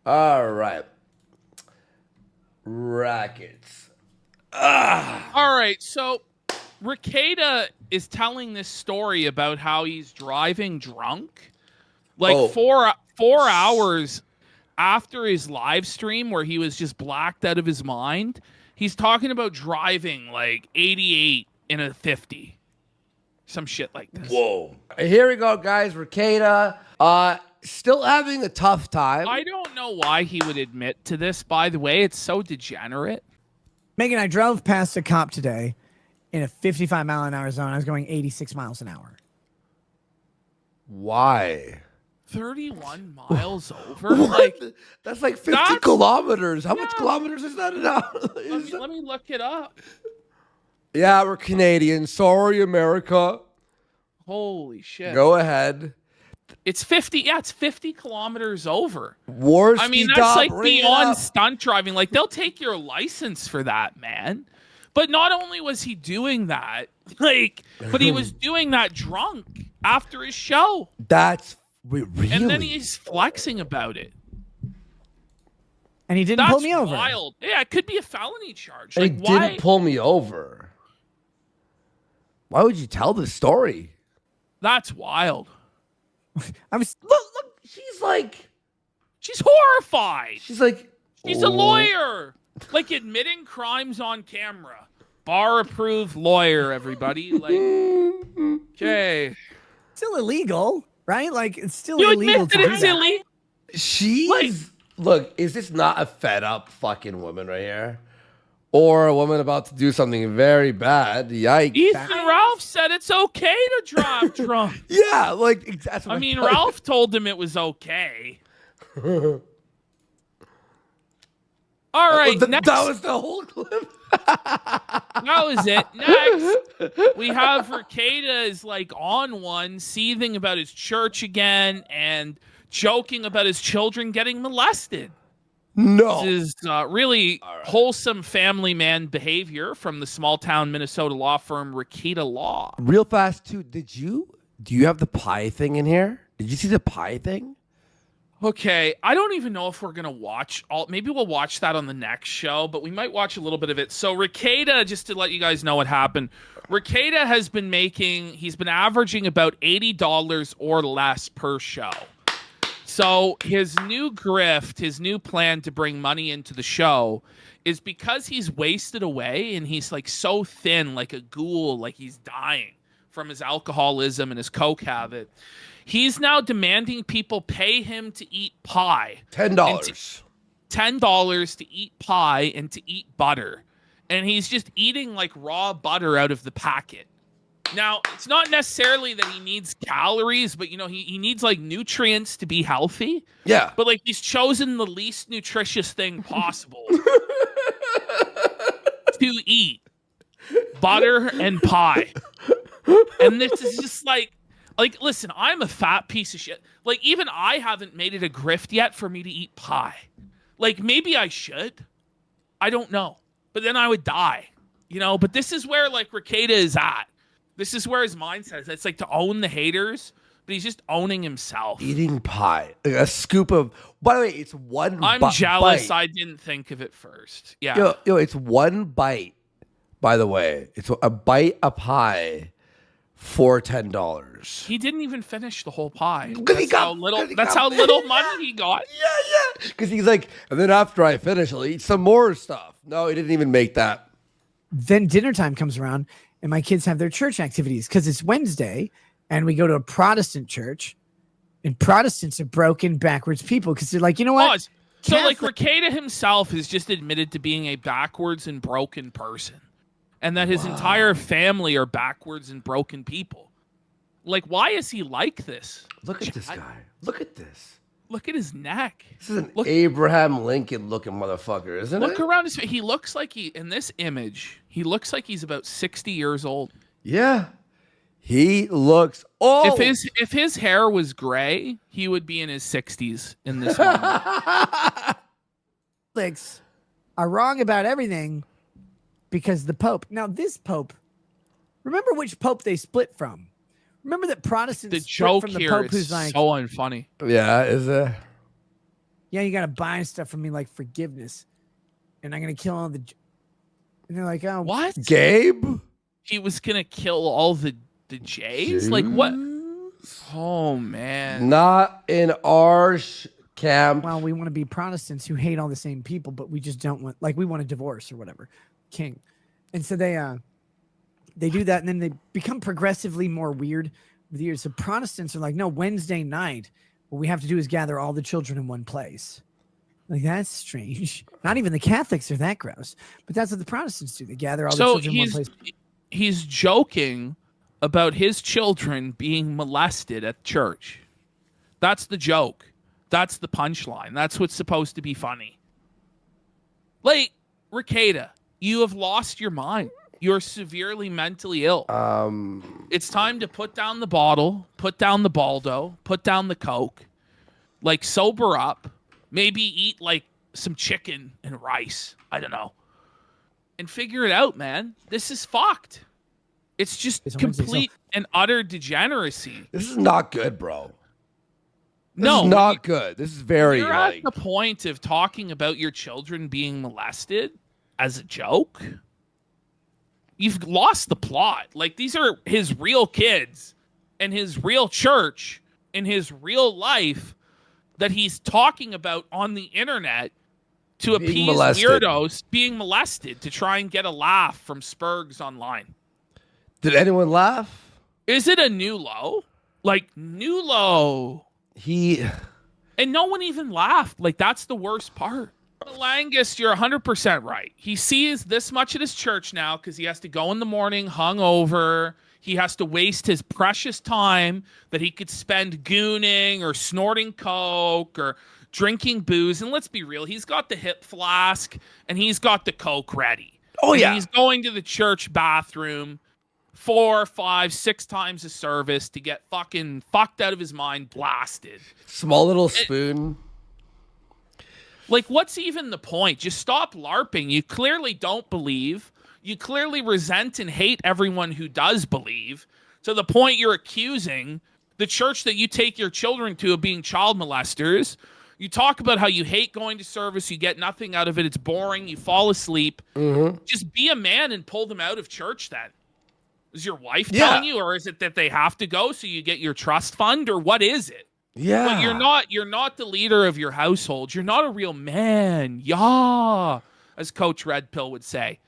All right. Rackets. All right, so Rekieta is telling this story about how he's driving drunk, like Oh. 4 hours after his live stream where he was just blacked out of his mind. He's talking about driving like 88 in a 50, some shit like this. Whoa. Here we go, guys. Rekieta. Still having a tough time. I don't know why he would admit to this, by the way. It's so degenerate. Megan, I drove past a cop today in a 55-mile-an-hour zone. I was going 86 miles an hour. Why? 31 miles over? Like, that's like 50 kilometers. How much kilometers is that now? Let me look it up. Yeah, we're Canadian. Sorry, America. Holy shit. Go ahead. It's 50. Yeah, it's 50 kilometers over. Warski, I mean, that's like beyond stunt driving. Like, they'll take your license for that, man. But not only was he doing that, like, but he was doing that drunk after his show. That's really. And then he's flexing about it. And he didn't pull me over. That's wild. Yeah, it could be a felony charge. And like, he why didn't pull me over. Why would you tell this story? That's wild. I was look. She's horrified. She's like, she's a lawyer, like admitting crimes on camera. Bar approved lawyer, everybody. Like, okay, still illegal, right? Like, it's still you illegal. admit that it's illegal. She's like, look. Is this not a fed up fucking woman right here? Or a woman about to do something very bad. Yikes. Ethan Ralph said it's okay to drive drunk. Yeah, like, that's what I mean, Ralph told him it was okay. All right, next. That was the whole clip. That was it. Next, we have Rekieta is like on one, seething about his church again and joking about his children getting molested. No. This is really wholesome family man behavior from the small town Minnesota law firm Rekieta Law. Real fast, too. Do you have the pie thing in here? Did you see the pie thing? Okay, I don't even know if we're going to watch maybe we'll watch that on the next show, but we might watch a little bit of it. So Rekieta, just to let you guys know what happened, Rekieta has been he's been averaging about $80 or less per show. So his new grift, his new plan to bring money into the show is because he's wasted away and he's like so thin, like a ghoul, like he's dying from his alcoholism and his coke habit. He's now demanding people pay him to eat pie. $10. $10 to eat pie and to eat butter. And he's just eating like raw butter out of the packet. Now, it's not necessarily that he needs calories, but, you know, he needs, like, nutrients to be healthy. Yeah. But, like, he's chosen the least nutritious thing possible to eat. Butter and pie. And this is just, like, listen, I'm a fat piece of shit. Like, even I haven't made it a grift yet for me to eat pie. Like, maybe I should. I don't know. But then I would die, you know? But this is where, like, Rekieta is at. This is where his mindset is. It's like to own the haters, but he's just owning himself. Eating pie. Like a scoop of... By the way, it's one I'm jealous. I didn't think of it first. Yeah. Yo, it's one bite, by the way. It's a bite of pie for $10. He didn't even finish the whole pie. That's how little money he got. Yeah. Because he's like, and then after I finish, I'll eat some more stuff. No, he didn't even make that. Then dinner time comes around. And my kids have their church activities because it's Wednesday and we go to a Protestant church and Protestants are broken, backwards people because they're like, you know what? So like Rekieta himself has just admitted to being a backwards and broken person and that his entire family are backwards and broken people. Like, why is he like this? Look at this guy. Look at this. Look at his neck. This is Abraham Lincoln looking motherfucker, isn't it? Look around his face. He looks like in this image, he looks like he's about 60 years old. Yeah. He looks old. If his hair was gray, he would be in his 60s in this moment. Catholics are wrong about everything because the Pope. Now, this Pope, remember which Pope they split from? Remember that Protestants the split joke from the here Pope is who's like so unfunny. Yeah, is it? yeah, you got to buy stuff from me like forgiveness. And I'm going to kill all the... And they're like, oh. What? Gabe? He was going to kill all the Jays? Like what? Oh, man. Not in our camp. Well, we want to be Protestants who hate all the same people, but we just don't want... Like, we want a divorce or whatever. King. And so they do that, and then they become progressively more weird with the years. So Protestants are like, no, Wednesday night, what we have to do is gather all the children in one place. Like, that's strange. Not even the Catholics are that gross. But that's what the Protestants do. They gather all the children in one place. He's joking about his children being molested at church. That's the joke. That's the punchline. That's what's supposed to be funny. Like, Rekieta, you have lost your mind. You're severely mentally ill. It's time to put down the bottle, put down the Baldo, put down the Coke, like sober up, maybe eat like some chicken and rice. I don't know. And figure it out, man. This is fucked. It's just complete and utter degeneracy. This is not good, bro. This is not good. This is very... You're at the point of talking about your children being molested as a joke. You've lost the plot. Like, these are his real kids and his real church and his real life that he's talking about on the internet to appease weirdos being molested to try and get a laugh from Spurgs online. Did anyone laugh? Is it a new low? Like, new low. And no one even laughed. Like, that's the worst part. Langus, you're 100% right. He sees this much at his church now because he has to go in the morning hungover. He has to waste his precious time that he could spend gooning or snorting coke or drinking booze. And let's be real, he's got the hip flask and he's got the coke ready. Oh, yeah. And he's going to the church bathroom 4, 5, 6 times a service to get fucking fucked out of his mind, blasted. Small little spoon. Like, what's even the point? Just stop LARPing. You clearly don't believe. You clearly resent and hate everyone who does believe, to the point you're accusing the church that you take your children to of being child molesters. You talk about how you hate going to service. You get nothing out of it. It's boring. You fall asleep. Mm-hmm. Just be a man and pull them out of church then. Is your wife telling you, or is it that they have to go so you get your trust fund, or what is it? Yeah. But you're not the leader of your household. You're not a real man. Yeah, as Coach Red Pill would say.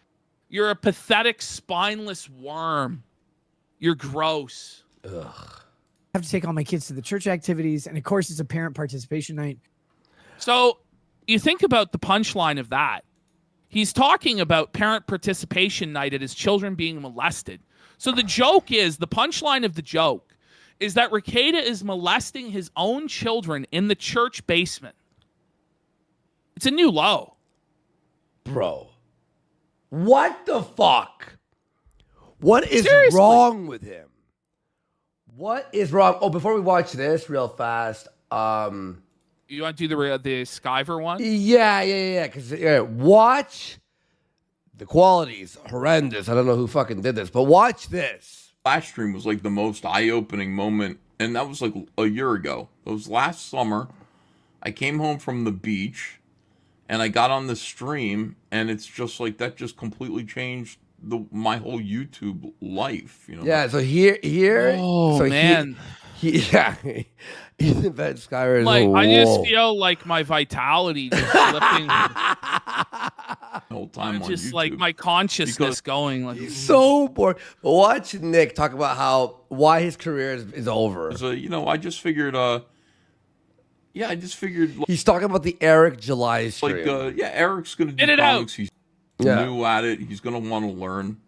You're a pathetic, spineless worm. You're gross. Ugh. I have to take all my kids to the church activities, and of course it's a parent participation night. So you think about the punchline of that. He's talking about parent participation night at his children being molested. So the joke is, the punchline of the joke is that Rekieta is molesting his own children in the church basement. It's a new low. Bro. What the fuck? What is wrong with him? What is wrong? Oh, before we watch this real fast. You want to do the Skyver one? Yeah. Because watch. The quality is horrendous. I don't know who fucking did this, but watch this. Last stream was like the most eye-opening moment, and that was like a year ago. It was last summer. I came home from the beach, and I got on the stream, and it's just like that just completely changed my whole YouTube life. You know? Yeah. So here. Oh, so man. Ethan Van Skyler is like, I just feel like my vitality just slipping. The whole time on just YouTube. like my consciousness going like he's so bored. But watch Nick talk about why his career is over. So, I just figured He's talking about the Eric July stream. Eric's gonna do comics. He's new at it. He's gonna want to learn.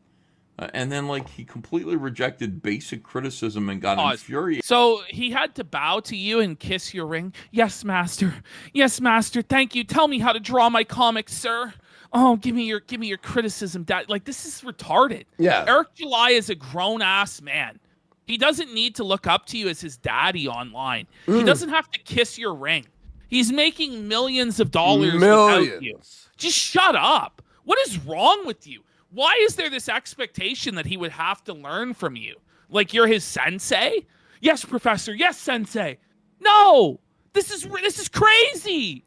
And then, he completely rejected basic criticism and got infuriated. So he had to bow to you and kiss your ring. Yes, master. Yes, master. Thank you. Tell me how to draw my comics, sir. Oh, give me your criticism, Dad. Like, this is retarded. Yeah. Eric July is a grown-ass man. He doesn't need to look up to you as his daddy online. He doesn't have to kiss your ring. He's making millions of dollars without you. Just shut up. What is wrong with you? Why is there this expectation that he would have to learn from you? Like you're his sensei? Yes, professor. Yes, sensei. No, this is crazy.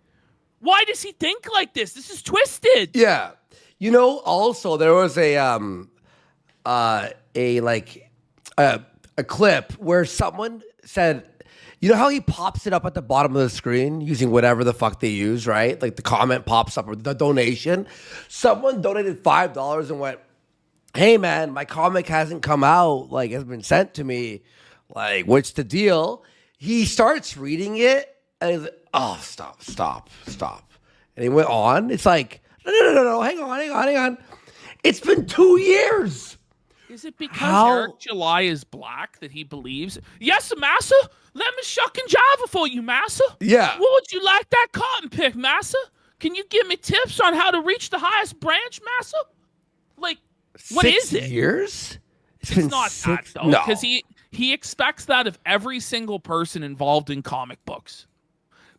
Why does he think like this? This is twisted. Yeah. You know, also there was a clip where someone said, you know how he pops it up at the bottom of the screen using whatever the fuck they use, right? Like the comment pops up or the donation. Someone donated $5 and went, hey man, my comic hasn't come out, like it's been sent to me. Like, what's the deal? He starts reading it and he's like, oh, stop. And he went on. It's like, no, hang on. It's been 2 years. Is it because Eric July is black that he believes? Yes, massa. Let me shuck and jive for you, massa. Yeah. What would you like that cotton pick, massa? Can you give me tips on how to reach the highest branch, massa? Like, what is 6 it? years? It's not that, though. No. Because he expects that of every single person involved in comic books.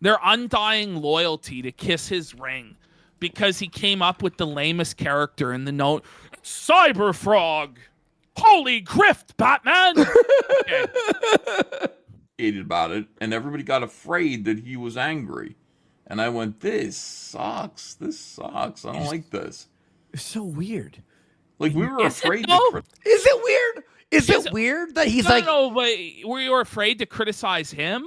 Their undying loyalty to kiss his ring because he came up with the lamest character in the note. Cyber Frog. Holy grift, Batman. Okay. About it, and everybody got afraid that he was angry. And I went, this sucks. I don't like this. It's so weird. Like, we were afraid to... Is it weird? Is it weird that he's like... No, but were you afraid to criticize him?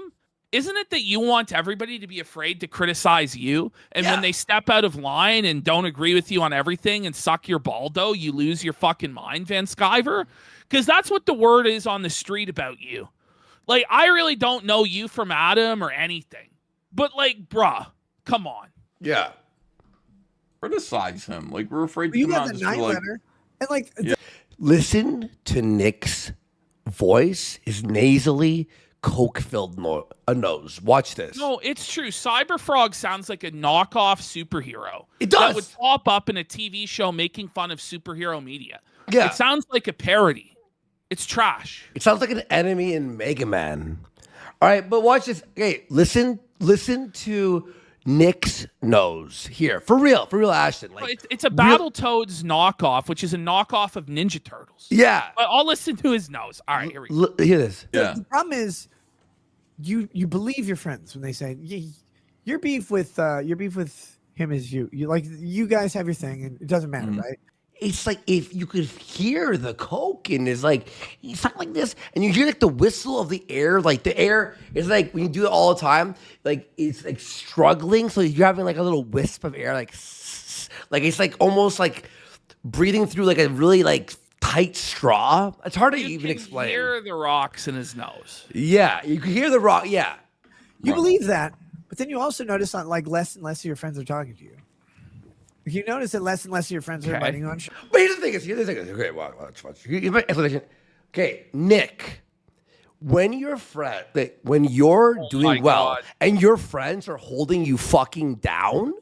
Isn't it that you want everybody to be afraid to criticize you? And when they step out of line and don't agree with you on everything and suck your baldo, you lose your fucking mind, Van Sciver? Because that's what the word is on the street about you. Like, I really don't know you from Adam or anything. But, like, bruh, come on. Yeah. Criticize him. Like, we're afraid to You come got out the and night be like, letter. And, like, listen to Nick's voice, his nasally, coke-filled nose. Watch this. No, it's true. Cyberfrog sounds like a knockoff superhero. It does. That would pop up in a TV show making fun of superhero media. Yeah. It sounds like a parody. It's trash. It sounds like an enemy in Mega Man. All right, but watch this. Okay, listen to Nick's nose here. For real, Ashton. Like, it's a Battletoads knockoff, which is a knockoff of Ninja Turtles. Yeah. But I'll listen to his nose. All right, here we go. Hear this. Yeah. The problem is, you believe your friends when they say your beef with him is you. You like you guys have your thing, and it doesn't matter, right? It's like if you could hear the coke and it's like he's not like this, and you hear like the whistle of the air, like the air is like when you do it all the time, like it's like struggling, so you're having like a little wisp of air, like it's like almost like breathing through like a really like tight straw. It's hard to even explain. You hear the rocks in his nose. Yeah, you can hear the rock. Yeah, you believe that, but then you also notice that like less and less of your friends are talking to you. You notice that less and less of your friends are inviting you on show. But here's the thing. Okay, watch. Here's my explanation. Okay, Nick, when you're doing well God. and your friends are holding you fucking down,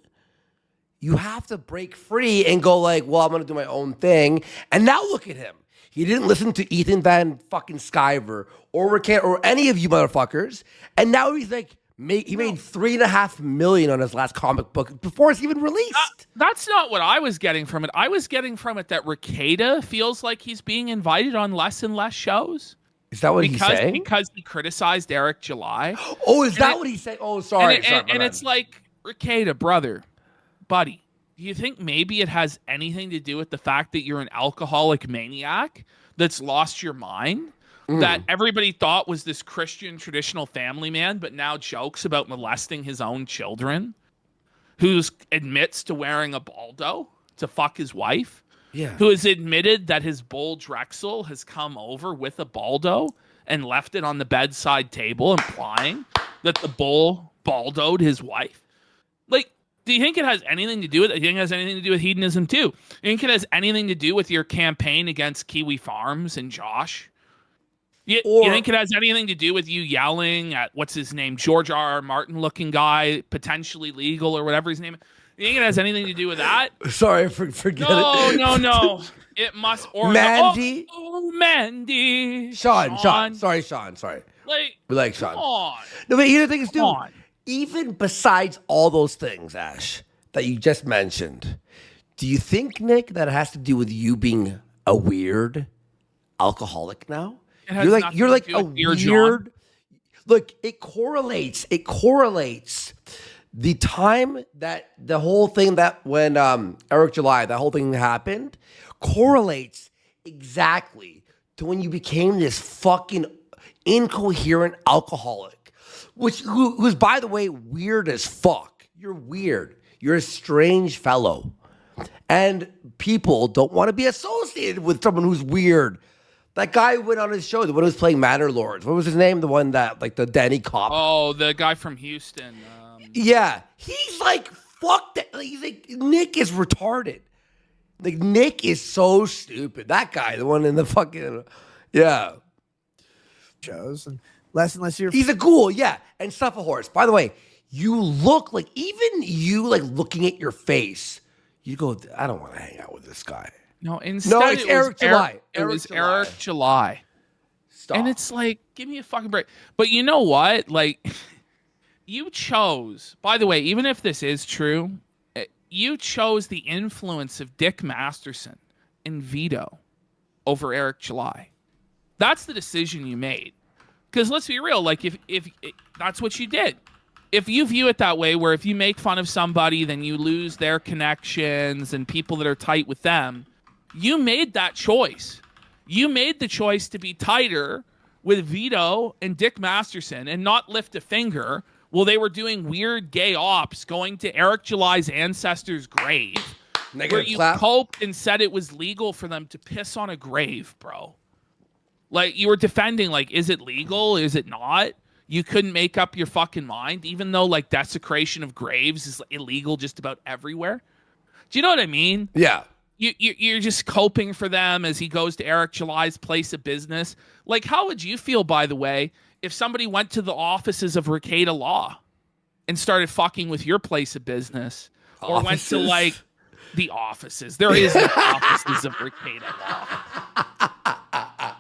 you have to break free and go like, well, I'm gonna do my own thing. And now look at him. He didn't listen to Ethan Van fucking Sciver or Rekieta or any of you motherfuckers. And now he's like, he made $3.5 million on his last comic book before it's even released. That's not what I was getting from it. I was getting from it that Rekieta feels like he's being invited on less and less shows. Is that what he's saying? Because he criticized Eric July. Oh, is that what he's saying? Oh, sorry. And it's like, Rekieta, brother, buddy, do you think maybe it has anything to do with the fact that you're an alcoholic maniac that's lost your mind? That everybody thought was this Christian traditional family man, but now jokes about molesting his own children, who admits to wearing a baldo to fuck his wife, who has admitted that his bull Drexel has come over with a baldo and left it on the bedside table, implying that the bull baldoed his wife. Like, do you think it has anything to do with it? Do you think it has anything to do with hedonism too? Do you think it has anything to do with your campaign against Kiwi Farms and Josh? You think it has anything to do with you yelling at, what's his name, George R. Martin looking guy, potentially legal or whatever his name is? You think it has anything to do with that? Sorry, forget it. No. It must. Or Mandy. Mandy. Sean. Sorry. Like, We like Sean. Come on. No, but here's the thing is, dude, on. even besides all those things, Ash, that you just mentioned, do you think, Nick, that it has to do with you being a weird alcoholic now? You're like a weird. Look, it correlates the time that the whole thing that when Eric July, that whole thing happened, correlates exactly to when you became this fucking incoherent alcoholic, who's by the way weird as fuck. You're weird. You're a strange fellow, and people don't want to be associated with someone who's weird. That guy went on his show, the one who was playing Manor Lords. What was his name? The one that, like, the Danny cop. Oh, the guy from Houston. Yeah. He's like, fuck that. Like, he's like, Nick is retarded. Like, Nick is so stupid. That guy, the one in the fucking, yeah. Shows and less you're. He's a ghoul, yeah. And stuff a horse. By the way, you look like, even you, like, looking at your face, you go, I don't want to hang out with this guy. No, instead no, it's Eric July. It was Eric July. Stop. And it's like, give me a fucking break. But you know what? Like, you chose, by the way, even if this is true, you chose the influence of Dick Masterson and Vito over Eric July. That's the decision you made. Because let's be real, like, if that's what you did. If you view it that way, where if you make fun of somebody, then you lose their connections and people that are tight with them, you made that choice. You made the choice to be tighter with Vito and Dick Masterson and not lift a finger while they were doing weird gay ops going to Eric July's ancestors' grave, where you coped and said it was legal for them to piss on a grave, bro. Like, you were defending, like, is it legal? Is it not? You couldn't make up your fucking mind, even though, like, desecration of graves is illegal just about everywhere. Do you know what I mean? Yeah. You're just coping for them as he goes to Eric July's place of business. Like, how would you feel, by the way, if somebody went to the offices of Rekieta Law and started fucking with your place of business? Or went to, like, the offices. There is no offices of Rekieta Law.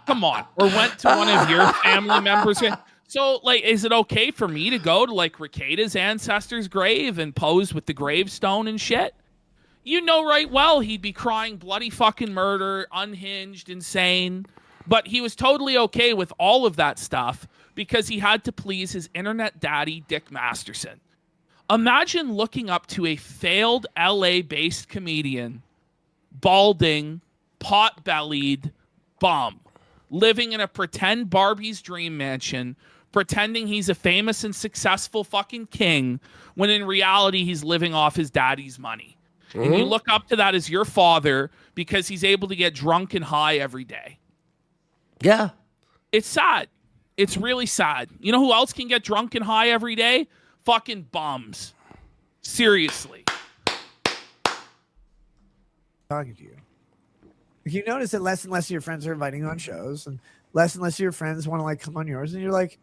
Come on. Or went to one of your family members. So, like, is it okay for me to go to, like, Rekieta's ancestors' grave and pose with the gravestone and shit? You know right well he'd be crying bloody fucking murder, unhinged, insane. But he was totally okay with all of that stuff because he had to please his internet daddy, Dick Masterson. Imagine looking up to a failed LA-based comedian, balding, pot-bellied bum, living in a pretend Barbie's dream mansion, pretending he's a famous and successful fucking king, when in reality he's living off his daddy's money. And you look up to that as your father because he's able to get drunk and high every day. Yeah. It's sad. It's really sad. You know who else can get drunk and high every day? Fucking bums. Seriously. Talking to you. You notice that less and less of your friends are inviting you on shows, and less of your friends want to, like, come on yours, and you're like,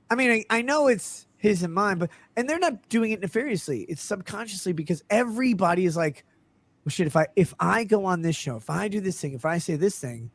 I mean, I know it's his and mine, but, and they're not doing it nefariously. It's subconsciously, because everybody is like, well, shit, if I go on this show, if I do this thing, if I say this thing,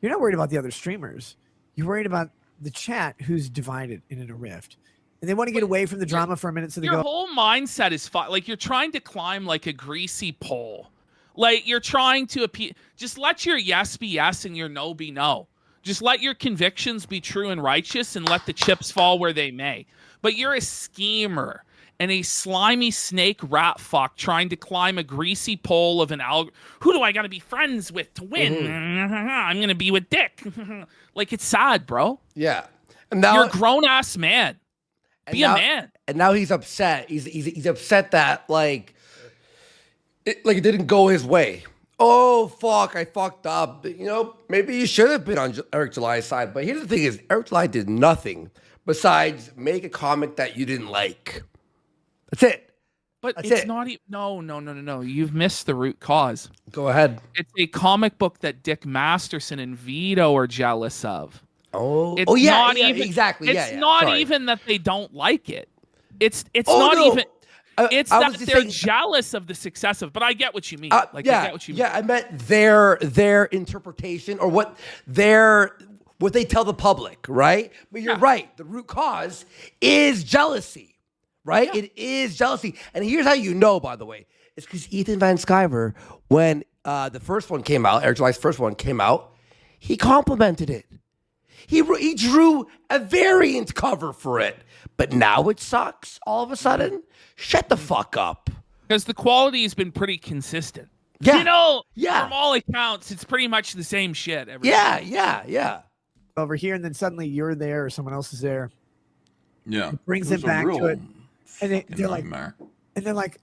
you're not worried about the other streamers. You're worried about the chat who's divided and in a rift. And they want to get away from the drama for a minute. So they your whole mindset is like you're trying to climb like a greasy pole. Like you're trying to appeal. Just let your yes be yes and your no be no. Just let your convictions be true and righteous and let the chips fall where they may. But you're a schemer and a slimy snake rat fuck trying to climb a greasy pole of an who do I got to be friends with to win? I'm going to be with Dick. Like, it's sad, bro. Yeah. And now, you're a grown-ass man. Be a man. And now he's upset. He's upset that, like, it didn't go his way. Oh, fuck, I fucked up. You know, maybe you should have been on Eric July's side. But here's the thing is, Eric July did nothing besides make a comic that you didn't like. That's it. But it's not even... No. You've missed the root cause. Go ahead. It's a comic book that Dick Masterson and Vito are jealous of. Oh, yeah, exactly. It's not even that they don't like it. It's not even... It's that they're jealous of the success of, but I get what you mean. I get what you mean. Yeah, I meant their interpretation or what they tell the public, right? But you're right. The root cause is jealousy, right? Yeah. It is jealousy. And here's how you know, by the way. It's because Ethan Van Sciver, when the first one came out, Eric July's first one came out, he complimented it. he drew a variant cover for it, but now it sucks all of a sudden. Shut the fuck up. Because the quality has been pretty consistent. Yeah. You know, Yeah. from all accounts, it's pretty much the same shit. Yeah. over here, and then suddenly you're there or someone else is there. Yeah. It brings was them a back real to it. And they're fucking like, nightmare. and they're like,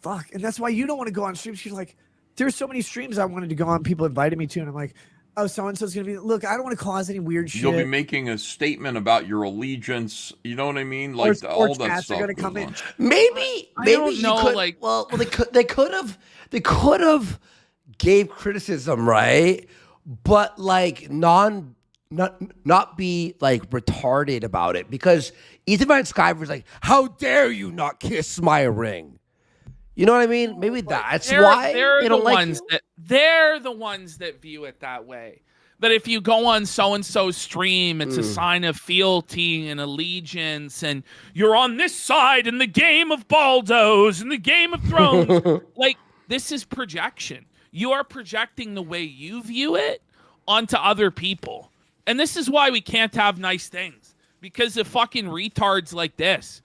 fuck. And that's why you don't want to go on streams. She's like, there's so many streams I wanted to go on. People invited me to, and I'm like, oh, so-and-so's going to be, look, I don't want to cause any weird shit. You'll be making a statement about your allegiance. You know what I mean? Or Like all that sportscasts are stuff. gonna come goes in. on. Maybe don't you know, could, like- well they could have gave criticism, right? But like not be like retarded about it, because Ethan Van Sciver's like, how dare you not kiss my ring? You know what I mean? Maybe that's why they don't like you. They're the ones that view it that way. That if you go on so-and-so's stream, it's a sign of fealty and allegiance, and you're on this side in the game of Baldos and the Game of Thrones. Like, this is projection. You are projecting the way you view it onto other people. And this is why we can't have nice things. Because of fucking retards like this.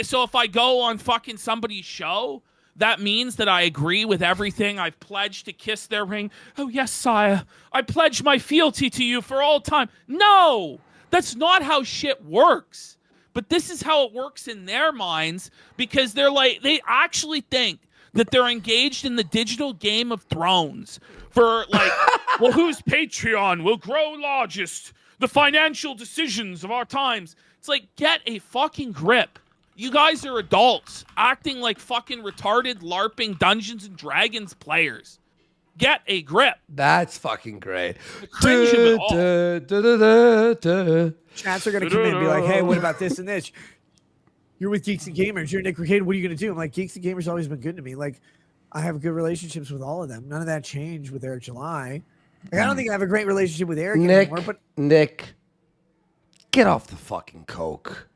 So if I go on fucking somebody's show, that means that I agree with everything. I've pledged to kiss their ring. Oh, yes, sire. I pledge my fealty to you for all time. No, that's not how shit works. But this is how it works in their minds, because they're like, they actually think that they're engaged in the digital Game of Thrones for like, well, whose Patreon will grow largest? The financial decisions of our times. It's like, get a fucking grip. You guys are adults acting like fucking retarded LARPing Dungeons and Dragons players. Get a grip. That's fucking great. The cringe of it all. Chats are going to come in and be like, hey, what about this and this? You're with Geeks and Gamers. You're Nick Rekieta. What are you going to do? I'm like, Geeks and Gamers always been good to me. Like, I have good relationships with all of them. None of that changed with Eric July. Like, I don't think I have a great relationship with Eric anymore. But Nick, get off the fucking coke.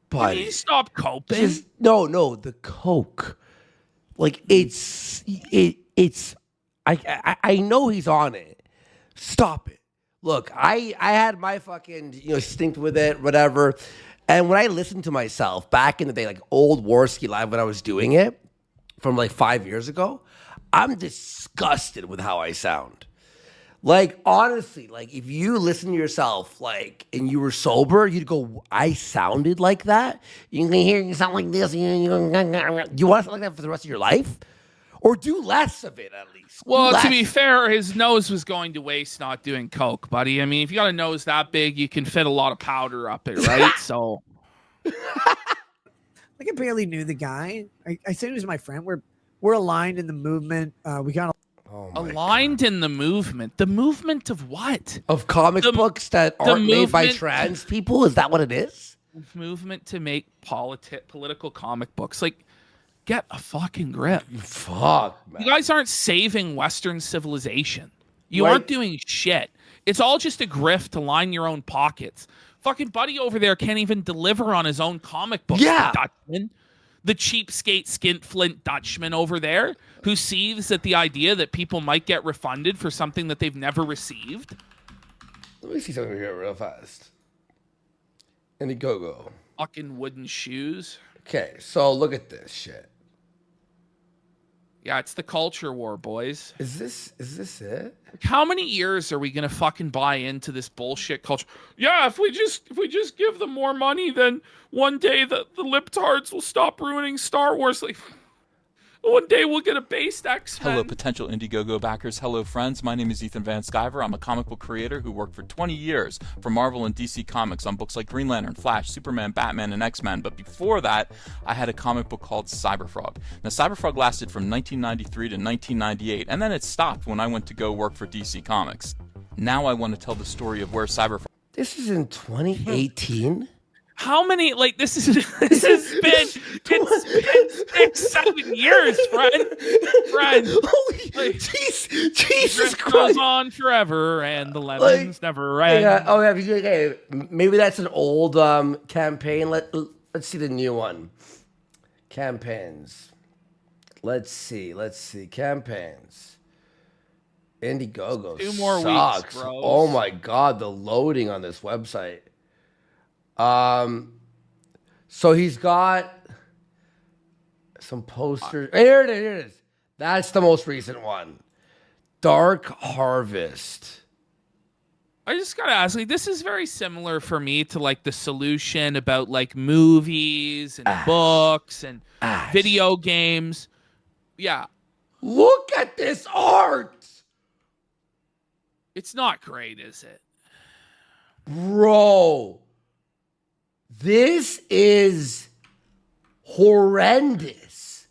Can you stop coping? No, the coke. Like it's I know he's on it. Stop it. Look, I had my fucking stink with it, whatever. And when I listened to myself back in the day, like old Warski Live when I was doing it from like 5 years ago, I'm disgusted with how I sound. Like, honestly, like, if you listen to yourself, like, and you were sober, you'd go, I sounded like that? You can hear you sound like this. You want to sound like that for the rest of your life? Or do less of it, at least. Well, to be fair, his nose was going to waste not doing coke, buddy. I mean, if you got a nose that big, you can fit a lot of powder up it, right? So, like, I barely knew the guy. I said he was my friend. We're aligned in the movement. We got aligned in the movement. The movement of what? Of comic books that aren't made by trans people? Is that what it is? Movement to make political comic books. Like, get a fucking grip. Fuck, man. You guys aren't saving Western civilization. You aren't doing shit. It's all just a grift to line your own pockets. Fucking buddy over there can't even deliver on his own comic books. Yeah. Dutchman. The cheapskate skinflint Dutchman over there who seethes at the idea that people might get refunded for something that they've never received. Let me see something here real fast. Indiegogo. Fucking wooden shoes. Okay, so look at this shit. Yeah, it's the culture war, boys. Is this it? How many years are we gonna fucking buy into this bullshit culture? Yeah, if we just give them more money, then one day the libtards will stop ruining Star Wars. Like, one day we'll get a based X-Men. Hello, potential Indiegogo backers. Hello, friends. My name is Ethan Van Sciver. I'm a comic book creator who worked for 20 years for Marvel and DC Comics on books like Green Lantern, Flash, Superman, Batman, and X-Men. But before that, I had a comic book called Cyberfrog. Now, Cyberfrog lasted from 1993 to 1998, and then it stopped when I went to go work for DC Comics. Now I want to tell the story of where Cyberfrog... This is in 2018? How many, like, this has been, it's been 6-7 years, friend. Holy, like, Jesus Christ. Goes on forever, and the lemons never end. Yeah, okay, maybe that's an old campaign. Let's see the new one. Campaigns. Let's see, campaigns. Indiegogo 2 more sucks. weeks, bros. Oh my god, the loading on this website. So he's got some posters. Here it is. Here it is. That's the most recent one. Dark Harvest. I just gotta ask, like, this is very similar for me to like the solution about like movies and books and video games. Yeah, Look at this art. it's not great, is it? Bro. This is horrendous.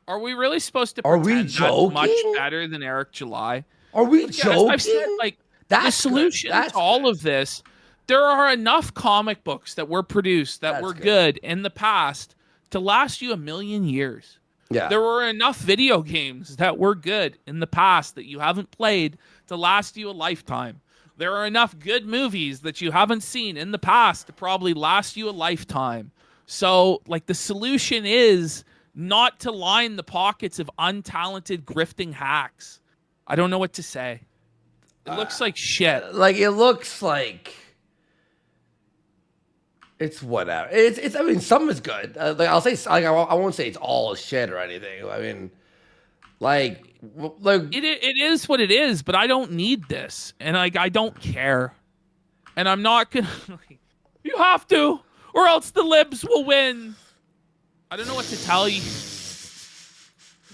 Are we really supposed to Are we pretend that's much joking? better than Eric July? Are we As joking? I've said, like, That's the solution good. That's to all good. of this, there are enough comic books that were produced that That's were good. good in the past to last you a million years. Yeah. There were enough video games that were good in the past that you haven't played to last you a lifetime. There are enough good movies that you haven't seen in the past to probably last you a lifetime. So, like, the solution is not to line the pockets of untalented grifting hacks. I don't know what to say. It looks like shit. Like it looks like it's whatever. It's. I mean, some is good. Like I'll say, like I won't say it's all shit or anything. I mean, like It is what it is, but I don't need this, and like I don't care, and I'm not gonna. You have to, or else the libs will win. I don't know what to tell you.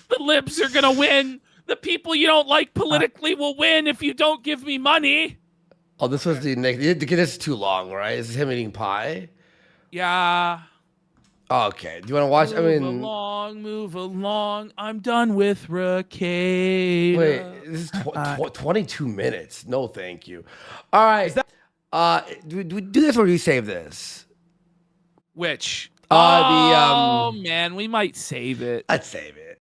The libs are gonna win. The people you don't like politically will win if you don't give me money. Oh, this was the next. This is too long, right? This is him eating pie. Yeah. Okay. Do you want to watch? Move along. I'm done with Rekieta. Wait. This is 22 minutes. No, thank you. All right. Do we do this or do we save this? Which? The Oh man, we might save it. Let's save it.